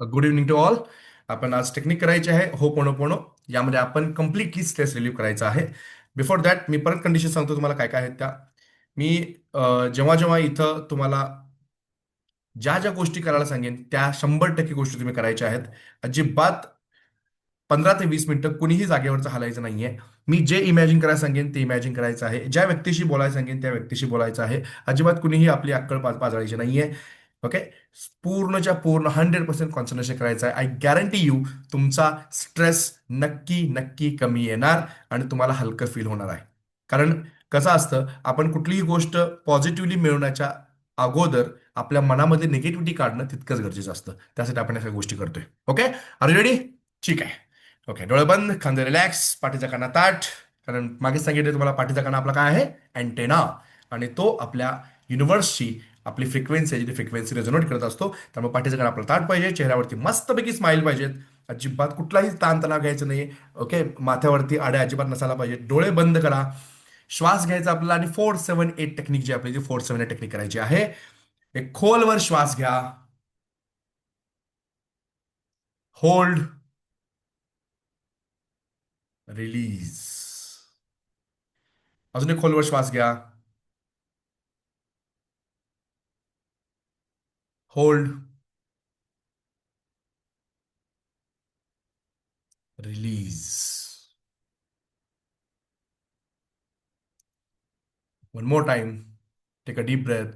Good evening to all. आपण आज technique करायची आहे होपोनोपोनो. यामध्ये आपण कम्प्लिटली स्ट्रेस रिलीव्ह करायचा आहे. बिफोर दॅट मी परत कंडिशन सांगतो तुम्हाला काय काय आहेत त्या. मी जेव्हा जेव्हा इथं तुम्हाला ज्या ज्या गोष्टी करायला सांगेन त्या 100% गोष्टी तुम्ही करायच्या आहेत. अजिबात 15 ते 20 मिनिटं कुणीही जागेवरचं हलायचं नाहीये. मी जे इमॅजिन करायला सांगेन ते इमॅजिन करायचं आहे. ज्या व्यक्तीशी बोलायला सांगेन त्या व्यक्तीशी बोलायचं आहे. अजिबात कुणीही आपली अक्कल पाजळायची नाहीये. ओके. पूर्णच्या पूर्ण 100% कॉन्सन्ट्रेशन करायचं आहे. आय गॅरंटी यू तुमचा स्ट्रेस नक्की नक्की कमी येणार आणि तुम्हाला हलकं फील होणार आहे. कारण कसं असतं, आपण कुठलीही गोष्ट पॉझिटिव्हली मिळवण्याच्या अगोदर आपल्या मनामध्ये निगेटिव्हिटी काढणं तितकंच गरजेचं असतं. त्यासाठी आपण या सगळ्या गोष्टी करतोय. ओके. Are you ready? ठीक आहे. ओके. डोळे बंद, खांदे रिलॅक्स, पाठीचा कणा ताठ. कारण मागेच सांगितलं तुम्हाला, पाठीचा कणा आपला काय आहे? अँटेना. आणि तो आपल्या युनिव्हर्सची आपली फ्रिक्वेन्सी आहे, जी फ्रिक्वेन्सी रेझोनेट करत असतो. त्यामुळे पाठीचा कणा आपला ताठ पाहिजे, चेहऱ्यावरती मस्तपैकी स्माईल पाहिजेत. अजिबात कुठलाही ताणतणाव घ्यायचा नाही. ओके. माथ्यावरती आड्या अजिबात नसायला पाहिजे. डोळे बंद करा. श्वास घ्यायचा आपल्याला आणि 4-7-8 टेक्निक जी आपली 4-7-8 टेक्निक करायची आहे. एक खोलवर श्वास घ्या. होल्ड. रिलीज. अजून एक खोलवर श्वास घ्या. Hold. Release. One more time. Take a deep breath.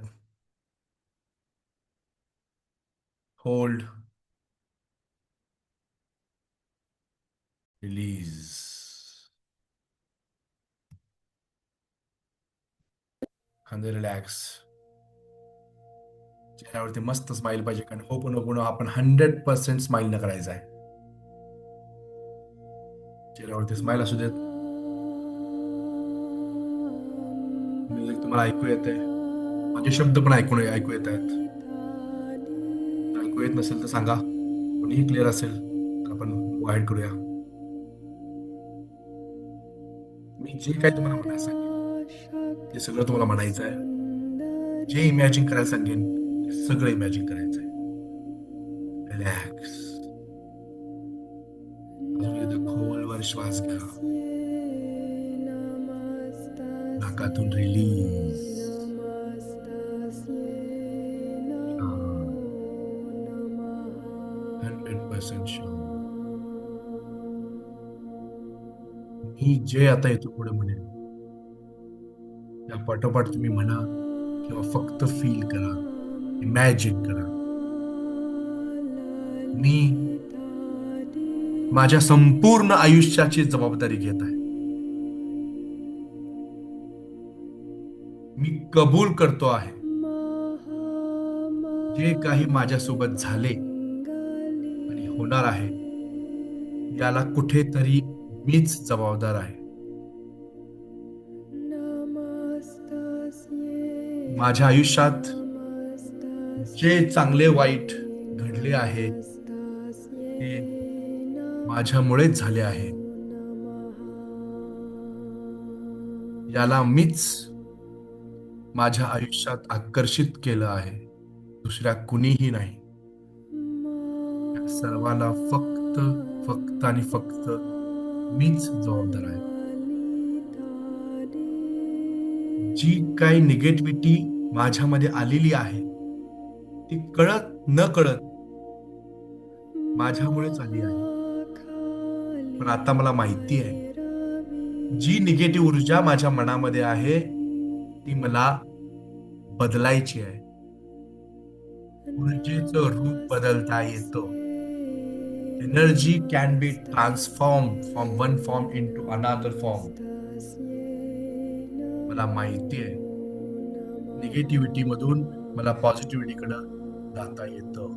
Hold. Release. खांदे रिलॅक्स. चेहऱ्यावरती मस्त स्माईल पाहिजे, कारण होपोनोपोनो आपण 100% स्माईल न करायचा आहे. चेहऱ्यावरती स्माईल असू देत. म्युझिक तुम्हाला ऐकू येत आहे. माझे शब्द पण ऐकू येत आहेत. ऐकू येत नसेल तर सांगा. कोणीही क्लिअर असेल तर आपण वाईड करूया. मी जे काही तुम्हाला म्हणायला सांगेन ते सगळं तुम्हाला म्हणायचं आहे. जे इमॅजिन करायला सांगेन ते सगळं इमॅजिन करायचं आहे. रिलॅक्स. अजून एकदा खोलवर श्वास घ्या. नाकातून रिलीज. 100% शुअर. मी जे आता येतो पुढे म्हणेन त्या पाठोपाठ तुम्ही म्हणा किंवा फक्त फील करा. इमॅजिन करा. मी माझ्या संपूर्ण आयुष्याची जबाबदारी घेत आहे. मी कबूल करतो आहे जे काही माझ्यासोबत झाले आणि होणार आहे याला कुठेतरी मीच जबाबदार आहे. माझ्या आयुष्यात जे चांगले वाईट घडले आहे ते माझ्यामुळेच झाले आहे. याला मीच माझ्या आयुष्यात आकर्षित केलं आहे, दुसऱ्या कुणीही नाही. या सर्वाला फक्त फक्त आणि फक्त मीच जबाबदार आहे. जी काही निगेटिव्हिटी माझ्यामध्ये आलेली आहे ती कळत न कळत माझ्यामुळेच आली आहे. पण आता मला माहिती आहे, जी निगेटिव्ह ऊर्जा माझ्या मनामध्ये आहे ती मला बदलायची आहे. ऊर्जेचं रूप बदलता येतं. Energy can be transform from one form into another form. मला माहिती आहे, निगेटिव्हिटी मधून मला पॉझिटिव्हिटीकडे जाता येतं.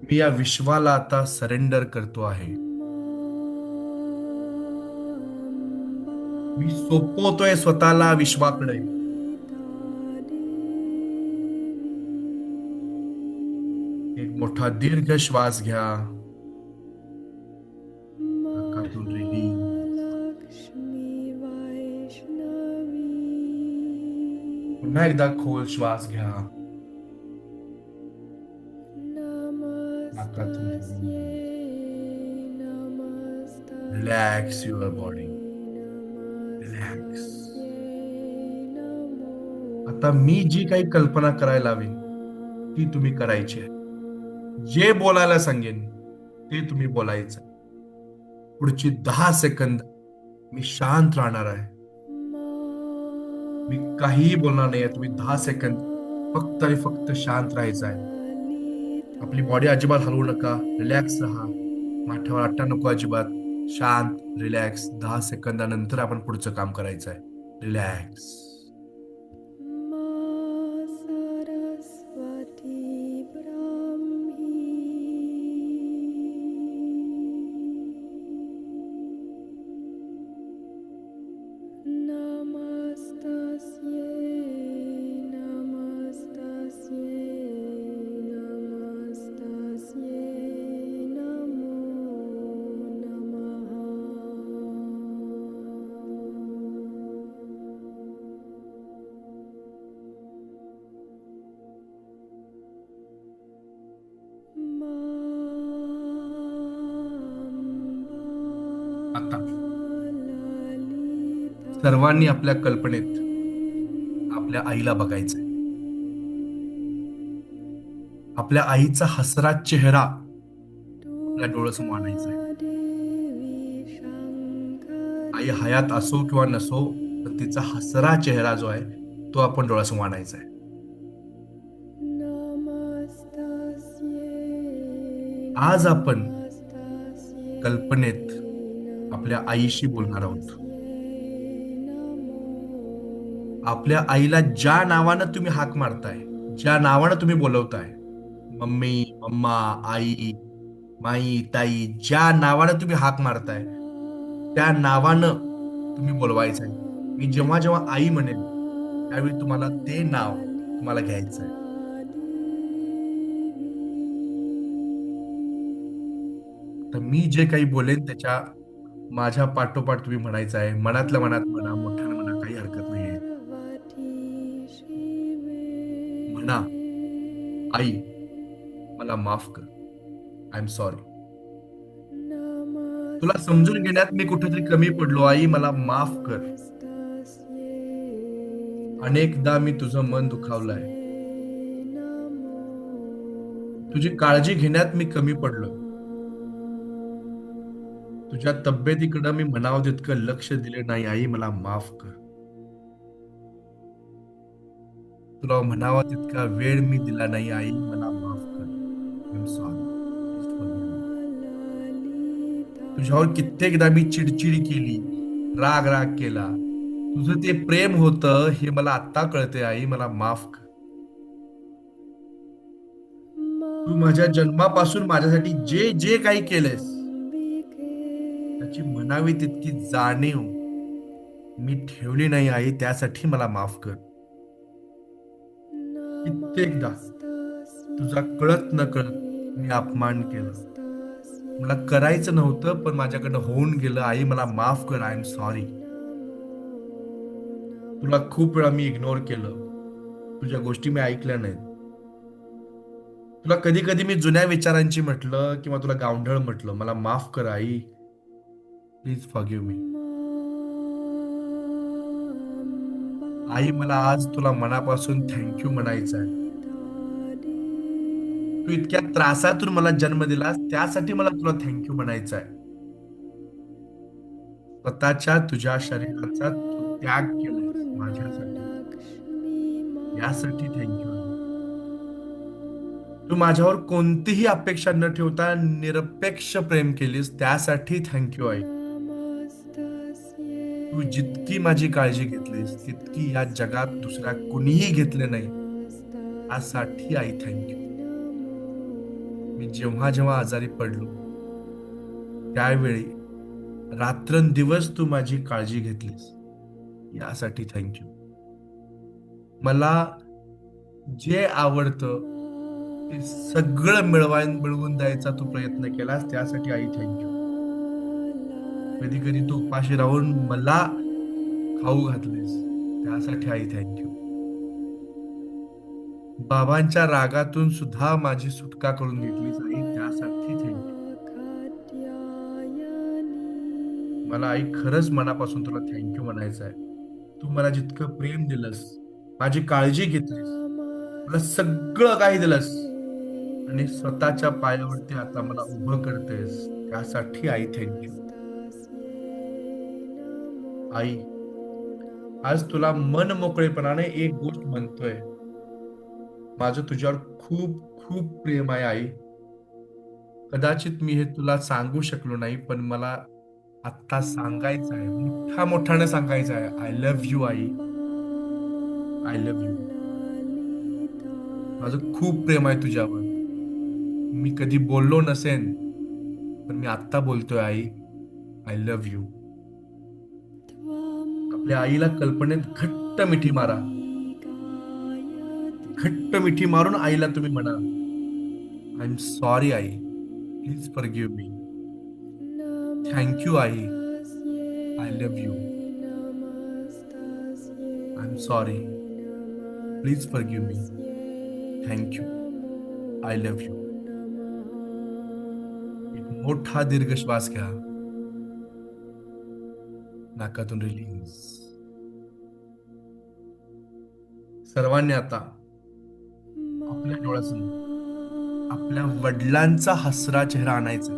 मी या विश्वाला आता सरेंडर करतो आहे. मी सोपवतोय स्वतःला विश्वाकडे. एक मोठा दीर्घ श्वास घ्या. नाकातून रिलीज. पुन्हा एकदा खोल श्वास घ्या. नाकातून रिलॅक्स युअर बॉडी. रिलॅक्स. आता मी जी काही कल्पना करायला हवी ती तुम्ही करायची आहे. जे बोलायला सांगेन ते तुम्ही बोलायचं. पुढची 10 सेकंद मी शांत राहणार आहे. मी काहीही बोलणार नाहीये. तुम्ही 10 सेकंद फक्त आणि फक्त शांत राहायचं आहे. आपली बॉडी अजिबात हलवू नका. रिलॅक्स राहा. माठावर आट्टा नको अजिबात. शांत, रिलॅक्स. 10 सेकंदानंतर आपण पुढचं काम करायचं आहे. रिलॅक्स. आता सर्वांनी आपल्या कल्पनेत आपल्या आईला बघायचंय. आपल्या आईचा हसरा चेहरा आपल्या डोळ्यासमोर आणायचा आहे. आई हयात असो किंवा नसो, पण तिचा हसरा चेहरा जो आहे तो आपण डोळ्यासमोर आणायचा आहे. आज आपण कल्पनेत आपल्या आईशी बोलणार आहोत. आपल्या आईला ज्या नावानं तुम्ही हाक मारताय, ज्या नावानं तुम्ही बोलवताय, मम्मी, मम्मा, आई, माई, ताई, ज्या नावानं तुम्ही हाक मारताय त्या नावानं तुम्ही बोलवायचं आहे. मी जेव्हा जेव्हा आई म्हणेन त्यावेळी तुम्हाला ते नाव तुम्हाला घ्यायचं आहे. तर मी जे काही बोलेन त्याच्या माझ्या पाठोपाठ तुम्ही म्हणायचं आहे. मनातल्या मनात म्हणा, मोठ्यानं म्हणा, काही हरकत नाहीये. म्हणा, आई मला माफ कर. I am sorry. तुला समजून घेण्यात मी कुठेतरी कमी पडलो. आई मला माफ कर. अनेकदा मी तुझं मन दुखावलंय. तुझी काळजी घेण्यात मी कमी पडलो. तुझ्या तब्येतीकडे मी म्हणावं तितकं लक्ष दिले नाही. आई मला माफ कर. तुला म्हणावा तितका वेळ मी दिला नाही. आई मला माफ कर. I am sorry. तुझ्यावर कित्येकदा मी चिडचिड केली, राग राग केला. तुझं ते प्रेम होतं हे मला आत्ता कळते. आई मला माफ कर. तू माझ्या जन्मापासून माझ्यासाठी जे जे काही केलंयस त्याची म्हणावी तितकी जाणीव मी ठेवली नाही. आई त्यासाठी मला माफ कर. कित्येकदा तुझा कळत न कळत मी अपमान केला. मला करायचं नव्हतं पण माझ्याकडनं होऊन गेलं. आई मला माफ कर. I am sorry. तुला खूप वेळा मी इग्नोर केलं. तुझ्या गोष्टी मी ऐकल्या नाहीत. तुला कधी कधी मी जुन्या विचारांची म्हटलं किंवा तुला गावढळ म्हटलं. मला माफ कर आई. प्लीज फॉरगिव्ह मी. आई मला आज तुला मनापासून थँक्यू म्हणायचं आहे. तू इतक्या त्रासातून मला जन्म दिलास त्यासाठी मला तुला थँक्यू म्हणायचं आहे. स्वतःच्या तुझ्या शरीराचा तू त्याग केलास माझ्यासाठी. यासाठी थँक्यू. तू माझ्यावर कोणतीही अपेक्षा न ठेवता निरपेक्ष प्रेम केलीस त्यासाठी थँक्यू आई. तू जितकी माझी काळजी घेतलीस तितकी या जगात दुसऱ्या कुणीही घेतले नाही. यासाठी आई थँक्यू. मी जेव्हा जेव्हा आजारी पडलो त्यावेळी रात्रंदिवस तू माझी काळजी घेतलीस. यासाठी थँक्यू. मला जे आवडतं ते सगळं मिळवून द्यायचा तू प्रयत्न केलास त्यासाठी आई थँक्यू. कधी कधी तू उपाशी राहून मला खाऊ घातलेस त्यासाठी आई थँक्यू. बाबांच्या रागातून सुद्धा माझी सुटका करून घेतलीस आई त्यासाठी थँक्यू. मला आई खरंच मनापासून तुला थँक्यू म्हणायचं आहे. तू मला जितकं प्रेम दिलंस, माझी काळजी घेतलीस, मला सगळं काही दिलंस आणि स्वतःच्या पायावरती आता मला उभं करतेस, त्यासाठी आई थँक्यू. आई, आज तुला मन मोकळेपणाने एक गोष्ट म्हणतोय. माझं तुझ्यावर खूप खूप प्रेम आहे आई. कदाचित मी हे तुला सांगू शकलो नाही, पण मला आत्ता सांगायचं आहे, मोठ्या मोठ्याने सांगायचं आहे. I love you I. I love you. माझं खूप प्रेम आहे तुझ्यावर. मी कधी बोललो नसेन, पण मी आत्ता बोलतोय आई. I love you. आपल्या आईला कल्पनेत घट्ट मिठी मारा. घट्ट मिठी मारून आईला तुम्ही म्हणा, I am sorry I. Please forgive me. Thank you I. I love you. I am sorry. Please forgive me. Thank you. I love you. एक मोठा दीर्घ श्वास घ्या. नाकातून रिलीज. सर्वांनी आता आपल्या डोळ्यासमोर आपल्या वडिलांचा हसरा चेहरा आणायचा.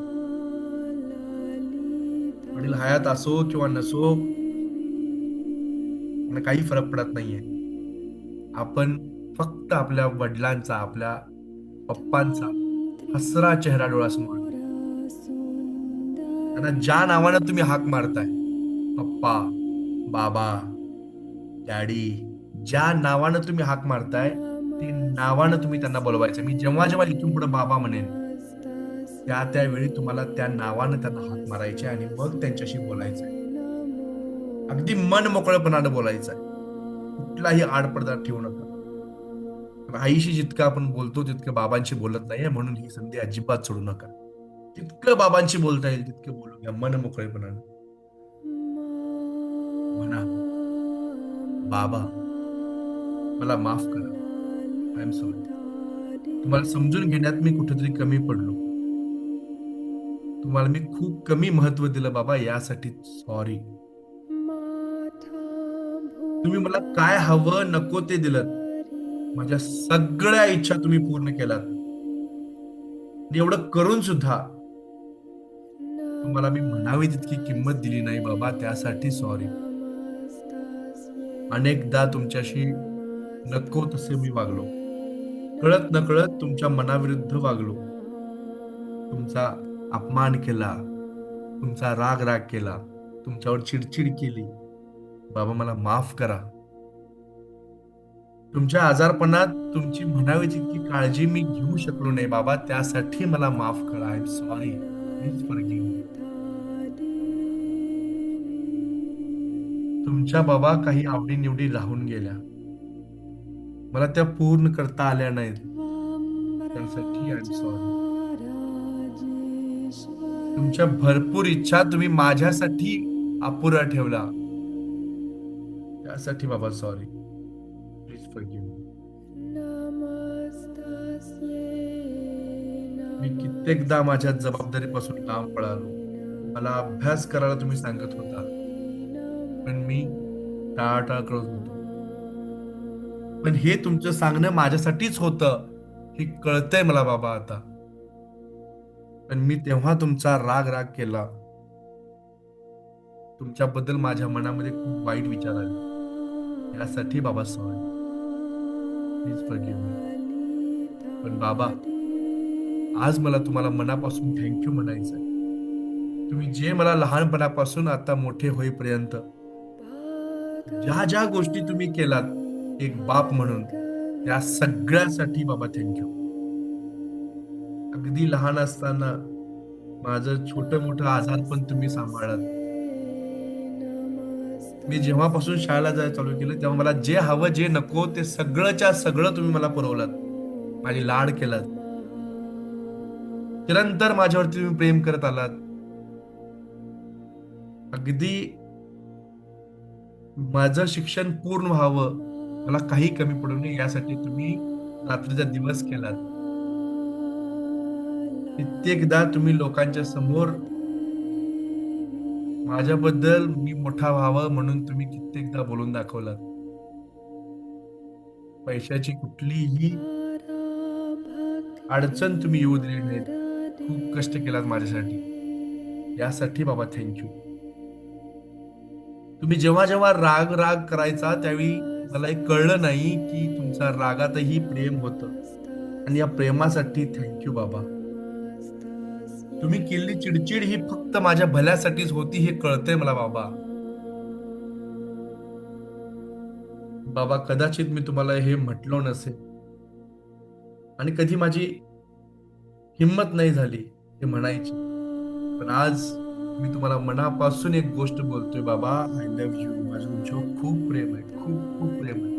वडील हयात असो किंवा नसो, मला काही फरक पडत नाहीये. आपण फक्त आपल्या वडिलांचा, आपल्या पप्पांचा हसरा चेहरा डोळ्यासमोर आणा. त्यांना ज्या नावानं तुम्ही हाक मारताय, पप्पा, बाबा, डॅडी, ज्या नावानं तुम्ही हाक मारताय, ते नावानं तुम्ही त्यांना बोलवायचं. मी जेव्हा जेव्हा इथून पुढे बाबा म्हणेन, त्यावेळी तुम्हाला त्या नावानं त्यांना हाक मारायचे आणि मग त्यांच्याशी बोलायचंय. अगदी मन मोकळेपणानं बोलायचंय. कुठलाही आडपडदा ठेवू नका. आईशी जितकं आपण बोलतो तितकं बाबांशी बोलत नाहीये, म्हणून ही संधी अजिबात सोडू नका. तितकं बाबांशी बोलता येईल तितकं बोलू घ्या मन मोकळेपणानं. म्हणा, बाबा, मला माफ करा. I am sorry. तुम्हाला समजून घेण्यात मी कुठेतरी कमी पडलो. तुम्हाला मी खूप कमी महत्व दिलं बाबा, यासाठी सॉरी. तुम्ही मला काय हवं नको ते दिलं. माझ्या सगळ्या इच्छा तुम्ही पूर्ण केलात. आणि एवढं करून सुद्धा तुम्हाला मी म्हणावी तितकी किंमत दिली नाही बाबा, त्यासाठी सॉरी. अनेकदा तुमच्याशी नको तसे मी वागलो. कळत नकळत तुमच्या मनाविरुद्ध वागलो. तुमचा अपमान केला, तुमचा राग राग केला, तुमच्यावर चिडचिड केली. बाबा मला माफ करा. तुमच्या आजारपणात तुमची म्हणावी तितकी काळजी मी घेऊ शकलो नाही बाबा, त्यासाठी मला माफ करा. I am sorry. Please forgive मी. तुमच्या बाबा काही आवडीनिवडी राहून गेल्या, मला त्या पूर्ण करता आल्या नाहीत, त्यासाठी आय एम सॉरी. तुमच्या भरपूर इच्छा तुम्ही माझ्यासाठी अपुऱ्या ठेवला, त्यासाठी बाबा सॉरी. Please forgive me. मी कित्येकदा माझ्या जबाबदारीपासून लांब पळालो. मला अभ्यास करायला तुम्ही सांगत होता, पण मी टाळाटाळ करत होतो. पण हे तुमचं सांगणं माझ्यासाठीच होतं हे कळतंय मला बाबा आता. पण मी तेव्हा तुमचा राग राग केला. तुमच्याबद्दल माझ्या मनामध्ये खूप वाईट विचार आले, यासाठी बाबा सॉरी. प्लीज फॉरगिव्ह मी. पण बाबा, आज मला तुम्हाला मनापासून थँक्यू म्हणायचं आहे. तुम्ही जे मला लहानपणापासून आता मोठे होईपर्यंत ज्या ज्या गोष्टी तुम्ही केलात एक बाप म्हणून, त्या सगळ्यासाठी बाबा थँक्यू. अगदी लहान असताना माझं छोटं मोठं आजार पण तुम्ही सांभाळलात. मी जेव्हापासून शाळेला जायला चालू केलं तेव्हा मला जे हवं जे नको ते सगळंच्या सगळं तुम्ही मला पुरवलात. माझी लाड केलात. निरंतर माझ्यावरती तुम्ही प्रेम करत आलात. अगदी माझं शिक्षण पूर्ण व्हावं, मला काही कमी पडू नये, यासाठी तुम्ही रात्रीचा दिवस केलात. कित्येकदा तुम्ही लोकांच्या समोर माझ्याबद्दल मी मोठा व्हावं म्हणून तुम्ही कित्येकदा बोलून दाखवलात. पैशाची कुठलीही अडचण तुम्ही येऊ दिली नाहीत. खूप कष्ट केलात माझ्यासाठी. यासाठी बाबा थँक्यू. तुम्ही जेव्हा जेव्हा राग राग करायचा त्यावेळी मला एक कळलं नाही की तुमचा रागातही प्रेम होतं. आणि या प्रेमासाठी थँक्यू बाबा. तुम्ही केलेली चिडचिड ही फक्त माझ्या भल्यासाठीच होती हे कळतंय मला बाबा. बाबा कदाचित मी तुम्हाला हे म्हटलो नसेल आणि कधी माझी हिंमत नाही झाली हे म्हणायची. पण आज मी तुम्हाला मनापासून एक गोष्ट बोलतोय बाबा, आय लव्ह यू. माझं तुमच्यावर खूप प्रेम आहे, खूप खूप प्रेम आहे.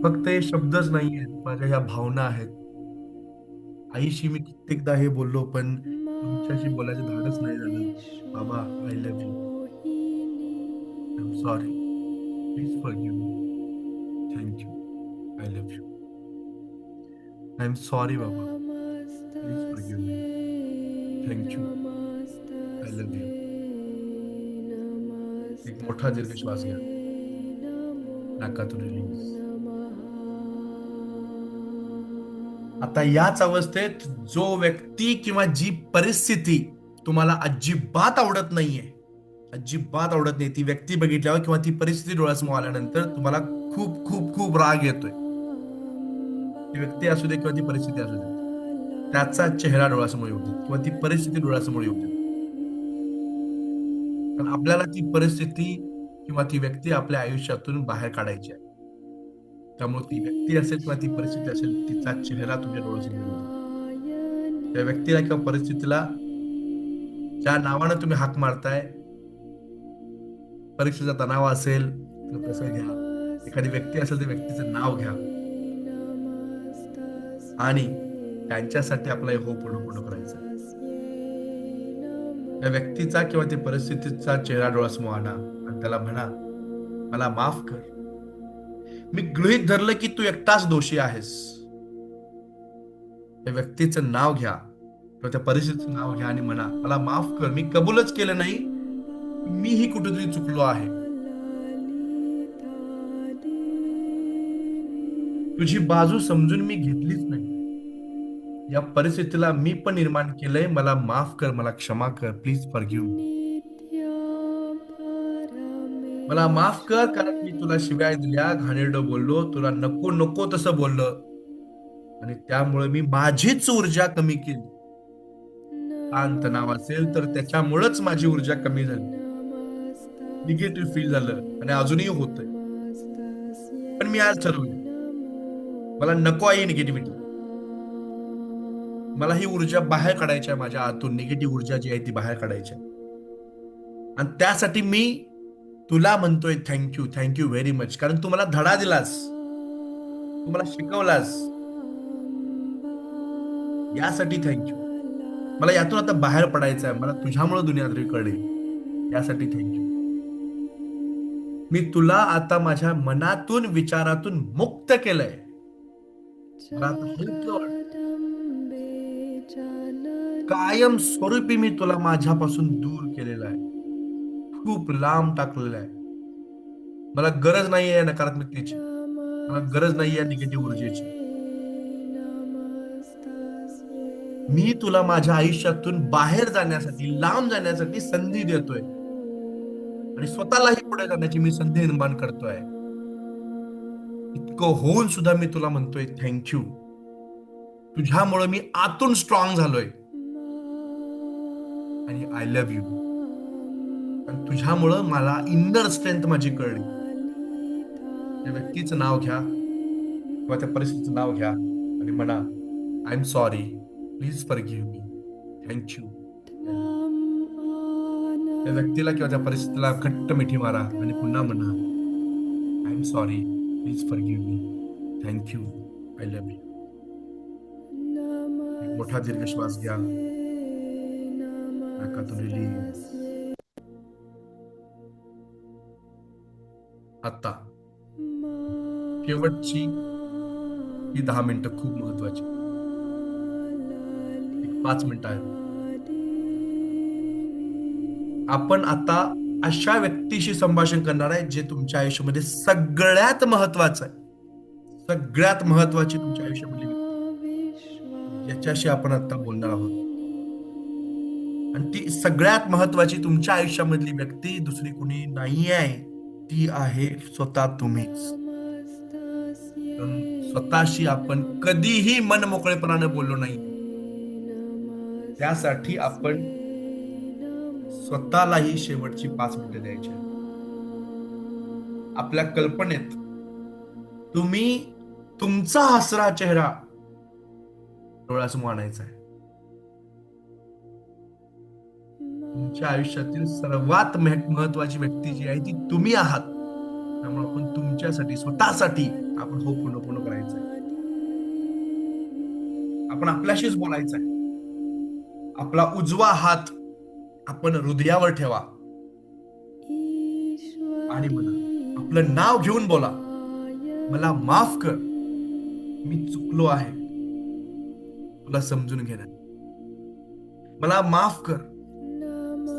फक्त हे शब्दच नाही आहेत, माझ्या ह्या भावना आहेत. आईशी मी कित्येकदा हे बोललो पण तुमच्याशी बोलायचं धाडच नाही झालं. बाबा I love you. I am sorry. Please forgive me. Thank you. I love you. I am sorry बाबा. Please forgive me. Thank you. I love you. एक मोठा दीर्घ श्वास घ्या. नाकातून रिलीज. आता याच अवस्थेत जो व्यक्ती किंवा जी परिस्थिती तुम्हाला अजिबात आवडत नाहीये, अजिबात आवडत नाही ती व्यक्ती बघितल्यावर किंवा ती परिस्थिती डोळ्यासमोर आल्यानंतर तुम्हाला खूप खूप खूप राग येतोय. ती व्यक्ती असू दे किंवा ती परिस्थिती असू दे, त्याचा चेहरा डोळ्यासमोर येऊ देत किंवा ती परिस्थिती डोळ्यासमोर येऊ देत. पण आपल्याला ती परिस्थिती किंवा ती व्यक्ती आपल्या आयुष्यातून बाहेर काढायची आहे. त्यामुळे ती व्यक्ती असेल किंवा ती परिस्थिती असेल तिचा चेहरा तुमच्या डोळ्यासमोर येऊ द्या. त्या व्यक्तीला किंवा परिस्थितीला ज्या नावानं तुम्ही हाक मारताय, परीक्षेचा तणाव असेल तर तसं घ्या. एखादी व्यक्ती असेल तर व्यक्तीचं नाव घ्या आणि त्यांच्यासाठी आपला हो पूर्ण पूर्ण करायचा. त्या व्यक्तीचा किंवा त्या परिस्थितीचा चेहरा डोळ्यासमोर आणा आणि त्याला म्हणा, मला माफ कर. मी गृहीत धरलं की तू एकटाच दोषी आहेस. त्या व्यक्तीचं नाव घ्या किंवा त्या परिस्थितीचं नाव घ्या आणि म्हणा, मला माफ कर. मी कबूलच केलं नाही, मीही कुठेतरी चुकलो आहे. तुझी बाजू समजून मी घेतलीच नाही. या परिस्थितीला मी पण निर्माण केलंय. मला माफ कर, मला क्षमा कर. प्लीज फॉरगिव्ह मी. मला माफ कर कारण मी तुला शिव्या दिल्या, घाणेरडं बोललो, तुला नको नको तसं बोललो आणि त्यामुळे मी माझीच ऊर्जा कमी केली. ताण तणाव असेल तर त्याच्यामुळेच माझी ऊर्जा कमी झाली. निगेटिव्ह फील झालं आणि अजूनही होतंय. पण मी आज ठरवलं, मला नको आहे निगेटिव्हिटी. मला ही ऊर्जा बाहेर काढायची आहे. माझ्या आतून निगेटिव्ह ऊर्जा जी आहे ती बाहेर काढायची आहे. आणि त्यासाठी मी तुला म्हणतोय थँक्यू, थँक्यू व्हेरी मच. कारण तू मला धडा दिलास, तू मला शिकवलास. यासाठी थँक्यू. मला यातून आता बाहेर पडायचं आहे. मला तुझ्यामुळे दुनिया तरी कळेल. यासाठी थँक्यू. मी तुला आता माझ्या मनातून विचारातून मुक्त केलंय. मला आता हलकं वाटतं. कायम स्वरूपी मी तुला माझ्यापासून दूर केलेलं आहे. खूप लांब टाकलेलं आहे. मला गरज नाही आहे नकारात्मकतेची. मला गरज नाही आहे निगेटिव्ह ऊर्जेची. मी तुला माझ्या आयुष्यातून बाहेर जाण्यासाठी, लांब जाण्यासाठी संधी देतोय आणि स्वतःलाही पुढे जाण्याची मी संधी निर्माण करतोय. इतकं होऊन सुद्धा मी तुला म्हणतोय थँक्यू. तुझ्यामुळे मी आतून स्ट्रॉंग झालोय आणि आय लव्ह यू. आणि तुझ्यामुळं मला इनर स्ट्रेंथ माझी कळली. त्या व्यक्तीचं नाव घ्या किंवा त्या परिस्थितीचं नाव घ्या आणि म्हणा, I am sorry. Please forgive me. Thank you. त्या व्यक्तीला किंवा त्या परिस्थितीला घट्ट मिठी मारा आणि पुन्हा म्हणा, I am sorry. Please forgive me. Thank you. I love you. एक मोठा दीर्घ श्वास घ्या. नाकातून रिलीज. आता शेवटची ही 10 मिनिटं खूप महत्वाची. 5 मिनिटं आहेत. आपण आता अशा व्यक्तीशी संभाषण करणार आहे जे तुमच्या आयुष्यामध्ये सगळ्यात महत्वाचं आहे. सगळ्यात महत्वाची तुमच्या आयुष्यामधली व्यक्ती ज्याच्याशी आपण आता बोलणार आहोत. आणि ती सगळ्यात महत्वाची तुमच्या आयुष्यामधली व्यक्ती दुसरी कुणी नाही आहे. ती आहे स्वतः तुम्हीच. कारण स्वतःशी आपण कधीही मन मोकळेपणाने बोललो नाही. त्यासाठी आपण स्वतःलाही शेवटची 5 मिनिटं द्यायची आहेत. आपल्या कल्पनेत तुम्ही तुमचा हसरा चेहरा डोळ्यासमोर आणायचा आहे. तुमच्या आयुष्यातील सर्वात महत्वाची व्यक्ती जी आहे ती तुम्ही आहात. त्यामुळे आपण तुमच्यासाठी स्वतःसाठी आपण हो पूर्ण करायचं आहे. आपण आपल्याशीच बोलायचं आहे. आपला उजवा हात आपण हृदयावर ठेवा आणि म्हणा, आपलं नाव घेऊन बोला, मला माफ कर, मी चुकलो आहे तुला समजून घेण्यात. मला माफ कर,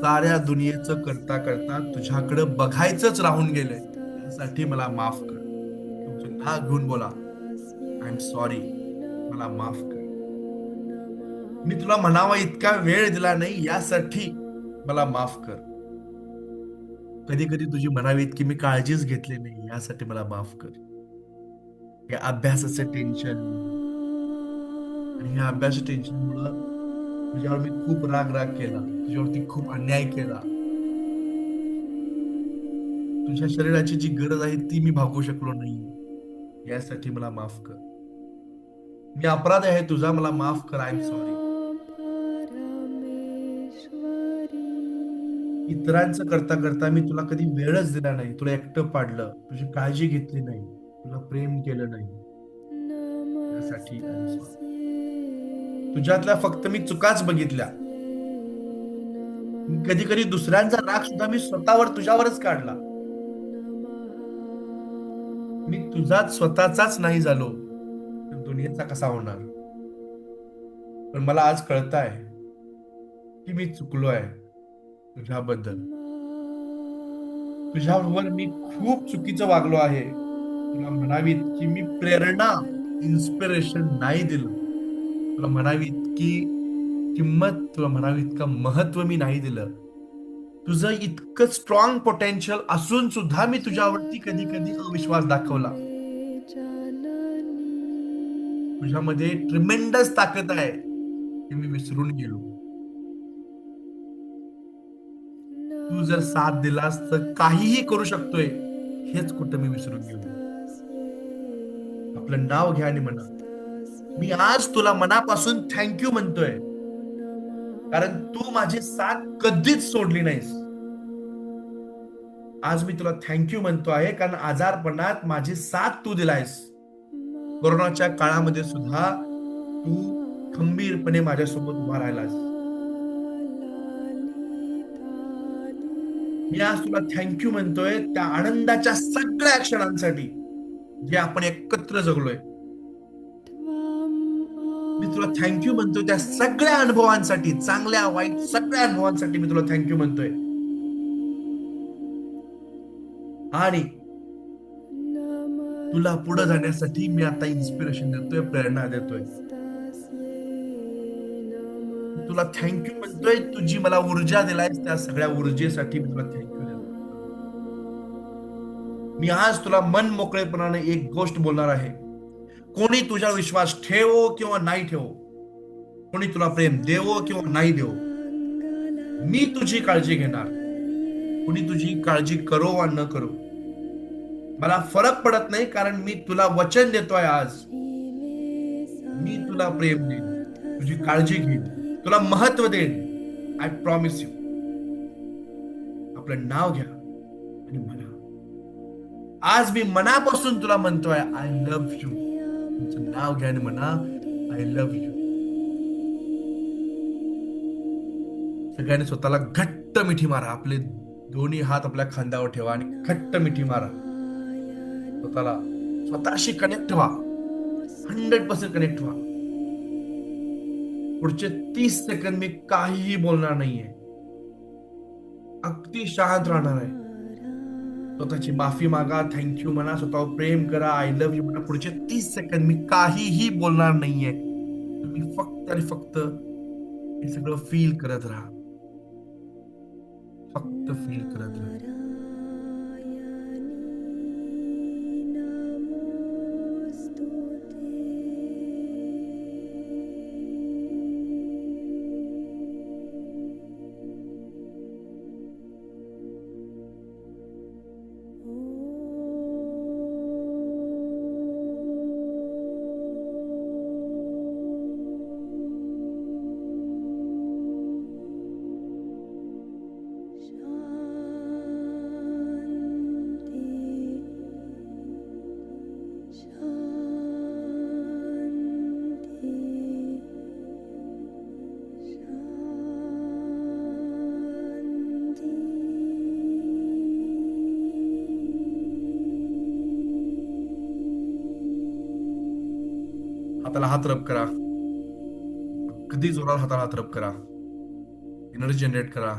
साऱ्या दुनियेचं करता करता तुझ्याकडे बघायचंच राहून गेलंय, त्यासाठी मला माफ कर. तुमचं नाव घेऊन बोला, आय एम सॉरी, मला माफ कर. मी तुला म्हणावा इतका वेळ दिला नाही यासाठी मला माफ कर. कधी कधी तुझी म्हणावी इतकी मी काळजीच घेतली नाही यासाठी मला माफ कर. या अभ्यासाचं टेन्शन आणि ह्या अभ्यासाच्या टेन्शनमुळे तुझ्यावर मी खूप राग केला, तुझ्यावरती खूप अन्याय केला. तुझ्या शरीराची जी गरज आहे ती मी भागवू शकलो नाही, यासाठी मला माफ कर. मी अपराध आहे तुझा, मला माफ कर, आय एम सॉरी. इतरांचं करता करता मी तुला कधी वेळच दिला नाही, तुला एकटं पाडलं, तुझी काळजी घेतली नाही, तुला प्रेम केलं नाही, त्यासाठी आय एम सॉरी. तुझ्यातल्या फक्त मी चुकाच बघितल्या. कधी कधी दुसऱ्यांचा राग सुद्धा मी स्वतःवर तुझ्यावरच काढला. मी तुझाच स्वतःचाच नाही झालो तर दुनियेचा कसा होणार. पण मला आज कळत आहे की मी चुकलो आहे तुझ्याबद्दल. तुझ्याबरोबर मी खूप चुकीचं वागलो आहे. तुला म्हणावीत की मी प्रेरणा, इन्स्पिरेशन नाही दिलं. तुला म्हणावी इतकी किंमत, तुला म्हणावी इतकं महत्व मी नाही दिलं. तुझं इतकं स्ट्रॉंग पोटेन्शियल असून सुद्धा मी तुझ्यावरती कधी कधी अविश्वास दाखवला. तुझ्यामध्ये ट्रिमेंडस ताकद आहे हे मी विसरून गेलो. तू जर साथ दिलास तर काहीही करू शकतोय हेच कुठं मी विसरून गेलो. आपलं नाव घ्या आणि म्हणा, मी आज तुला मनापासून थँक्यू म्हणतोय, कारण तू माझी साथ कधीच सोडली नाहीस. आज मी तुला थँक्यू म्हणतो आहे कारण आजारपणात माझी साथ तू दिलायस. कोरोनाच्या काळामध्ये सुद्धा तू खंबीरपणे माझ्यासोबत उभा राहिलास. मी आज तुला थँक्यू म्हणतोय त्या आनंदाच्या सगळ्या क्षणांसाठी जे आपण एकत्र जगलोय. मी तुला थँक्यू म्हणतोय त्या सगळ्या अनुभवांसाठी, चांगल्या वाईट सगळ्या अनुभवांसाठी मी तुला थँक्यू म्हणतोय. आणि तुला पुढे जाण्यासाठी मी आता इन्स्पिरेशन देतोय, प्रेरणा देतोय. तुला थँक्यू म्हणतोय, तुझी मला ऊर्जा दिलायस त्या सगळ्या ऊर्जेसाठी मी तुला थँक्यू देतो. मी आज तुला मन मोकळेपणाने एक गोष्ट बोलणार आहे. कोणी तुझा विश्वास ठेवो किंवा नाही ठेवो, कोणी तुला प्रेम देवो किंवा नाही देवो, मी तुझी काळजी घेणार. कोणी तुझी काळजी करो वा न करो मला फरक पडत नाही, कारण मी तुला वचन देतोय आज, मी तुला प्रेम देईन, तुझी काळजी घेईन, तुला महत्व देईन. I promise you. आपलं नाव घ्या आणि म्हणा, आज मी मनापासून तुला म्हणतोय आय लव्ह यू. तुमचं नाव घ्या आणि म्हणा आय लव्ह यू. सगळ्यांनी स्वतःला घट्ट मिठी मारा. आपले दोन्ही हात आपल्या खांद्यावर ठेवा आणि घट्ट मिठी मारा. स्वतःशी कनेक्ट व्हा, 100% कनेक्ट व्हा. पुढचे 30 सेकंद मी काहीही बोलणार नाहीये. अगदी शांत राहणार आहे. स्वतःची माफी मागा, थँक्यू म्हणा, स्वतःवर प्रेम करा, आय लव्ह यू म्हणा. पुढचे 30 सेकंद मी काहीही बोलणार नाहीये. तुम्ही फक्त आणि फक्त हे सगळं फील करत राहा. फक्त फील करत राहा. हाताला हात रब करा. कधी जोरात हाताला हात रब करा. एनर्जी जनरेट करा.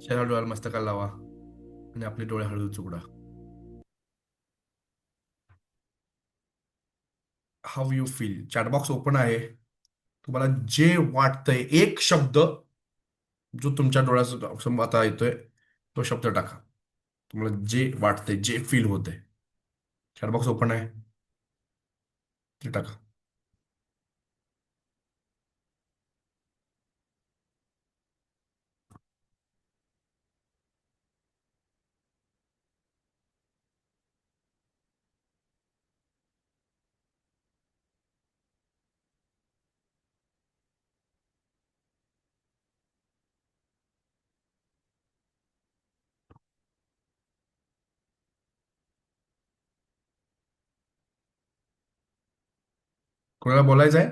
चेहरा डोळ्याला मस्तकाला लावा आणि आपले डोळे हळूच उघडा. How you feel? Chatbox open आहे. तुम्हाला जे वाटतंय एक शब्द जो तुमच्या डोळ्यासमोर आता येतोय तो शब्द टाका. तुम्हाला जे वाटतंय, जे फील होतंय. चॅटबॉक्स ओपन आहे, ते टाका. कोणाला बोलायचं आहे?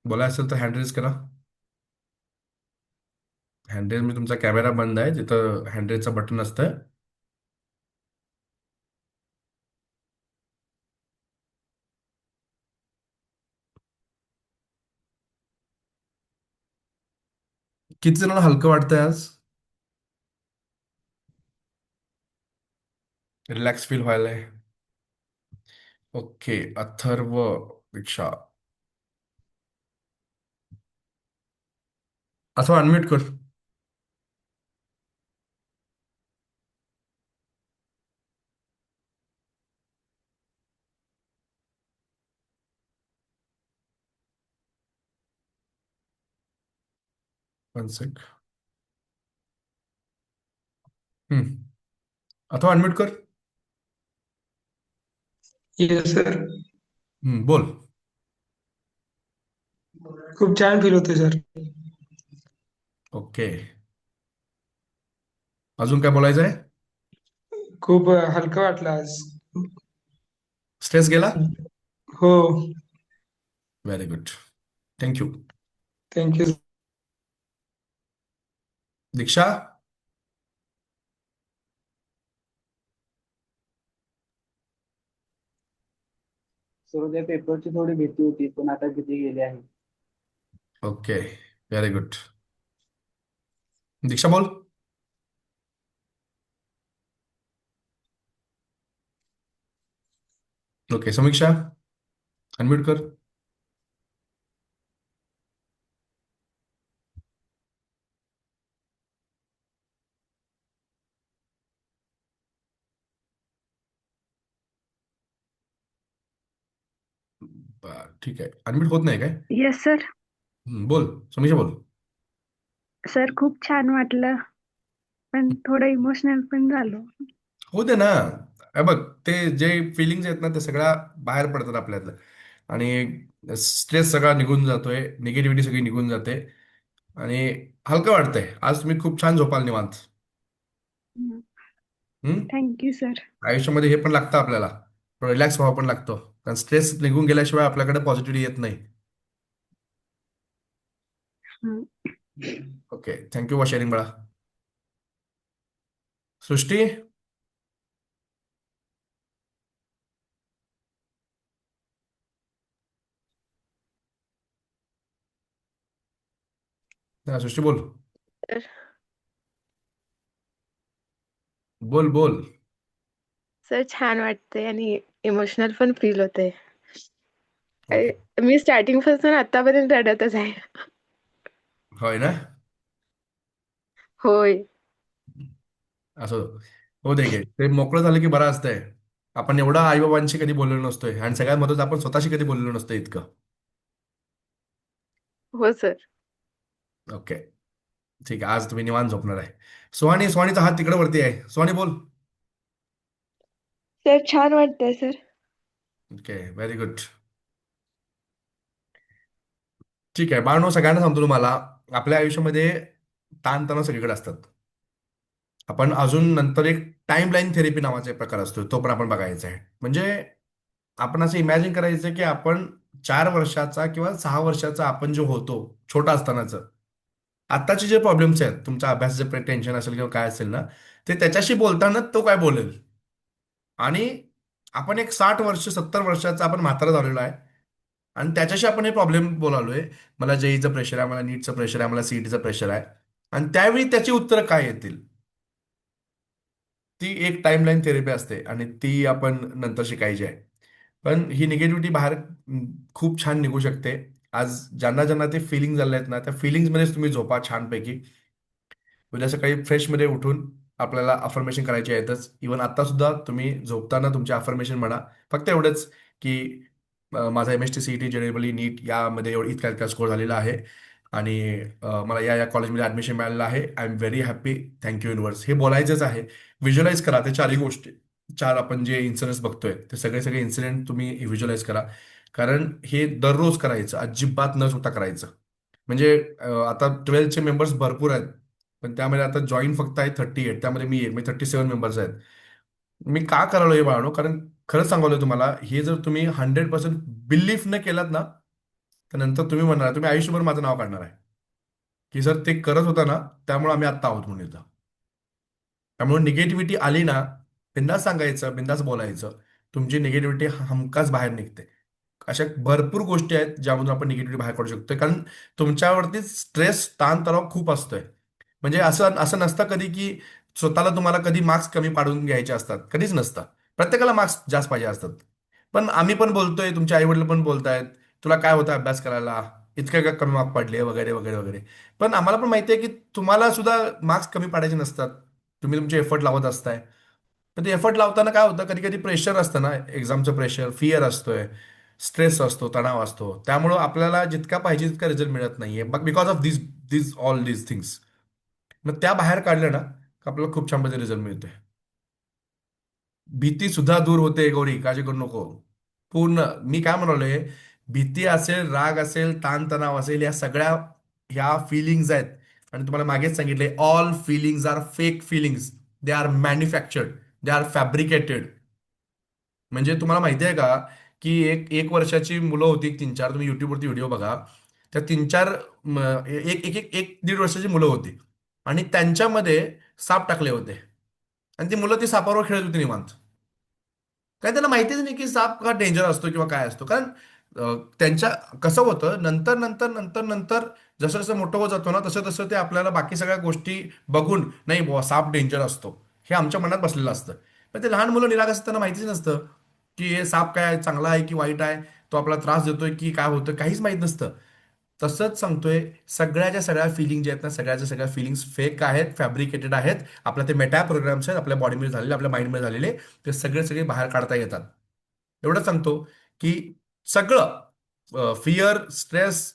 बोलायचं असेल तर हँड रेज करा. हँड रेज म्हणजे तुमचा कॅमेरा बंद आहे, तिथं हँड रेजचं बटन असतं. किती जणांना हलकं वाटतंय आज? रिलॅक्स फील व्हायलाय? ओके. अथर्व, दीक्षा, असं अनम्यूट कर. 1 सेक. हम्म. अथवा अनम्यूट कर. Yes sir. बोल. खूप छान फील होते सर. ओके. अजून काय बोलायचं आहे? खूप हलकं वाटलं आज. स्ट्रेस गेला? हो. Very good. थँक्यू. थँक्यू. दीक्षा. सर उद्या पेपरची थोडी भीती होती पण आता भीती गेली आहे. ओके. Very good. दीक्षा बोल. ओके. समीक्षा, अनम्यूट कर. ठीक आहे. अनम्यूट होत नाही काय? Yes sir. बोल. समीक्षा बोल. सर खूप छान वाटलं, पण थोडं इमोशनल पण झालो. होऊ दे ना. बघ, ते जे फिलिंग्स आहेत ना ते सगळ्या बाहेर पडतात आपल्यातलं. आणि स्ट्रेस सगळा निघून जातोय, निगेटिव्हिटी सगळी निघून जाते. आणि हलकं वाटतंय. आज तुम्ही खूप छान झोपाल निवांत. हम्म. Thank you sir. आयुष्यामध्ये हे पण लागतं आपल्याला. रिलॅक्स व्हावं पण लागतं. कारण स्ट्रेस निघून गेल्याशिवाय आपल्याकडे पॉझिटिव्हिटी येत नाही. ओके. थँक्यू फॉर शेअरिंग बाळा. सृष्टी. हा, सृष्टी बोल. तर बोल बोल. सर छान वाटतंय आणि इमोशनल पण फील होते. ओके. मी स्टार्टिंग पासून आतापर्यंत रडतच आहे. होय ना. होय. असं हो दे गे, ते मोकळं झालं की बरं असतंय. आपण एवढा आईबाबांशी कधी बोललेलो नसतोय आणि सगळ्यात महत्त्वाचं आपण स्वतःशी कधी बोललेलो नसतोय इतकं. हो सर. ओके. ठीक आहे, आज तुम्ही निवांत झोपणार आहे. सुहानीचा हात तिकडे वरती आहे. सुहानी बोल. सर छान वाटतंय सर. Okay, very good. ठीक आहे बाळनो, सगळ्यांना सांगतो तुम्हाला, आपल्या आयुष्यामध्ये ताणतणाव सगळीकडे असतात. आपण अजून नंतर एक टाइमलाईन थेरपी नावाचा एक प्रकार असतो, तो पण आपण बघायचा आहे. म्हणजे आपण असं इमॅजिन करायचं की आपण 4 वर्षाचा किंवा 6 वर्षाचा आपण जो होतो, छोटा असतानाचं, आत्ताचे जे प्रॉब्लेम्स आहेत, तुमचा अभ्यासाचं टेन्शन असेल किंवा काय असेल ना, ते त्याच्याशी बोलताना तो काय बोलेल. आणि आपण एक 60 वर्ष 70 वर्षाचा आपण म्हातारा झालेलो आहे आणि त्याच्याशी आपण हे प्रॉब्लेम बोलालोय. मला जेईचं प्रेशर आहे, मला नीटचं प्रेशर आहे, मला सीईटीचं प्रेशर आहे. आणि त्यावेळी त्याची उत्तरं काय येतील. ती एक टाइमलाईन थेरपी असते आणि ती आपण नंतर शिकायची आहे. पण ही निगेटिव्हिटी बाहेर खूप छान निघू शकते. आज ज्यांना ज्यांना ते फिलिंग झाले आहेत ना, त्या फिलिंग्समध्येच तुम्ही झोपा छानपैकी. उद्या सकाळी फ्रेशमध्ये उठून आपल्याला अफर्मेशन करायचे आहेतच. इवन आता सुद्धा तुम्ही झोपताना तुमचे अफर्मेशन म्हणा. फक्त एवढंच की माझा MST CET जनरली नीट यामध्ये इतका इतका स्कोर झालेला आहे आणि मला या या कॉलेजमध्ये ऍडमिशन मिळालेलं आहे. I am very happy, thank you universe, हे बोलायचंच आहे. व्हिज्युअलाइज करा ते चारही गोष्टी. चार आपण जे इन्सिडेंट्स बघतोय ते सगळे सगळे इन्सिडेंट तुम्ही व्हिज्युअलाइज करा. कारण हे दररोज करायचं, अजिबात न चुकता करायचं. म्हणजे आता 12चे मेंबर्स भरपूर आहेत, पण त्यामध्ये आता जॉईन फक्त आहे 38, त्यामध्ये मी एक, म्हणजे 37 मेंबर्स आहेत. मी का करायला हे बाळानो, कारण खरंच सांगालोय तुम्हाला, हे जर तुम्ही 100% बिलीफ न केलात ना, तर नंतर तुम्ही म्हणणार, तुम्ही आयुष्यभर माझं नाव काढणार आहे की सर ते करत होता ना, त्यामुळे आम्ही आत्ता आहोत म्हणून येतं. त्यामुळे निगेटिव्हिटी आली ना, बिंदास सांगायचं, बिंदास बोलायचं. तुमची निगेटिव्हिटी हमखास बाहेर निघते. अशा भरपूर गोष्टी आहेत ज्यामधून आपण निगेटिव्हिटी बाहेर काढू शकतो. कारण तुमच्यावरती स्ट्रेस, ताणतणाव खूप असतोय. म्हणजे असं असं नसतं कधी की स्वतःला तुम्हाला कधी मार्क्स कमी पाडून घ्यायचे असतात, कधीच नसतं. प्रत्येकाला मार्क्स जास्त पाहिजे असतात. पण आम्ही पण बोलतोय, तुमचे आई वडील पण बोलतायत, तुला काय होतं अभ्यास करायला, इतके का कमी मार्क पडले वगैरे वगैरे वगैरे. पण आम्हाला पण माहिती आहे की तुम्हाला सुद्धा मार्क्स कमी पाडायचे नसतात. तुम्ही तुमचे एफर्ट लावत असताय. पण ते एफर्ट लावताना काय होतं, कधी कधी प्रेशर असतं ना, एक्झामचं प्रेशर, फिअर असतोय, स्ट्रेस असतो, तणाव असतो. त्यामुळं आपल्याला जितका पाहिजे तितका रिझल्ट मिळत नाहीये, but because of this this all this things. मग त्या बाहेर काढल्या ना, का आपल्याला खूप छान पद्धतीने रिझल्ट मिळतोय. भीती सुद्धा दूर होते गौरी, काळजी करू नको. पूर्ण मी काय म्हणालोय, भीती असेल, राग असेल, ताणतणाव असेल, या सगळ्या ह्या फिलिंग्ज आहेत. आणि तुम्हाला मागेच सांगितले, all feelings are fake feelings. They are manufactured, they are fabricated. म्हणजे तुम्हाला माहिती आहे का, की एक एक वर्षाची मुलं होती, 3-4, तुम्ही युट्यूबवरती व्हिडिओ बघा. त्या 3-4 एक एक एक एक दीड वर्षाची मुलं होती आणि त्यांच्यामध्ये साप टाकले होते आणि ती मुलं ती सापावर खेळत होती निवांत. काय त्यांना माहितीच नाही की साप का डेंजर असतो किंवा काय असतो. कारण त्यांच्या कसं होतं, नंतर नंतर नंतर नंतर जसं जसं मोठं होत जातो ना, तसं तसं ते आपल्याला बाकी सगळ्या गोष्टी बघून, नाही बुवा साप डेंजर असतो, हे आमच्या मनात बसलेलं असतं. पण ते लहान मुलं निरागस, त्यांना माहितीच नसतं की हे साप काय आहे, चांगला आहे की वाईट आहे, तो आपला त्रास देतोय की काय होतं, काहीच माहीत नसतं. तसंच सांगतोय, सगळ्याच्या सगळ्या फिलिंग जे आहेत ना, सगळ्याच्या सगळ्या फिलिंग्स फेक आहेत, फॅब्रिकेटेड आहेत. आपल्या ते मेटा प्रोग्राम्स आहेत आपल्या बॉडीमध्ये झालेले, आपल्या माइंडमध्ये झालेले, ते सगळे सगळे बाहेर काढता येतात. एवढंच सांगतो की सगळं फिअर, स्ट्रेस,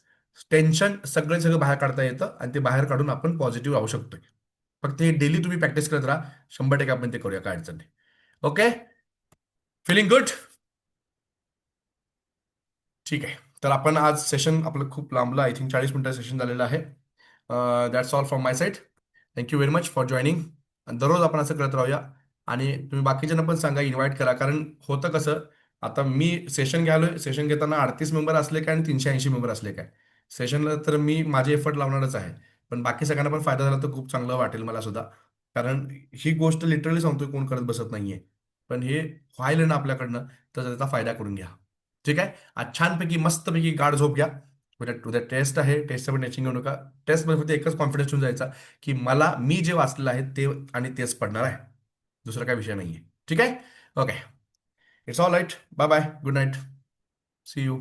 टेन्शन, सगळं सगळं बाहेर काढता येतं आणि ते बाहेर काढून आपण पॉझिटिव्ह राहू शकतोय. फक्त हे डेली तुम्ही प्रॅक्टिस करत राहा. 100% आपण ते करूया, काय अडचण नाही. Okay, feeling good. ठीक आहे, तर आपण आज सेशन आपलं खूप लांबलं, आय थिंक 40 मिनिटं सेशन झालेलं आहे. That's all from my side. Thank you very much for joining. दररोज आपण असं करत राहूया आणि तुम्ही बाकीच्यांना पण सांगा, इन्व्हाइट करा. कारण होतं कसं, आता मी सेशन घ्यालोय, सेशन घेताना 38 मेंबर असले काय आणि 380 मेंबर असले काय, सेशनला तर मी माझे एफर्ट लावणारच आहे. पण बाकी सगळ्यांना पण फायदा झाला तर खूप चांगलं वाटेल मला सुद्धा. कारण ही गोष्ट लिटरली सांगतोय, कोण करत बसत नाहीये. पण हे व्हायला ना आपल्याकडनं, तर त्याचा फायदा करून घ्या. ठीक आहे. आज छानपैकी मस्तपैकी गाढ झोप घ्या उद्या उद्या टेस्ट आहे, टेस्टचं पण टेन्शन घेऊ नका. टेस्टमध्ये फक्त एकच कॉन्फिडन्स ठेवून जायचा की मी जे वाचलेलं आहे ते आणि तेच पडणार आहे, दुसरा काय विषय नाही आहे. ठीक आहे. Okay, it's all right. Bye bye, good night, see you.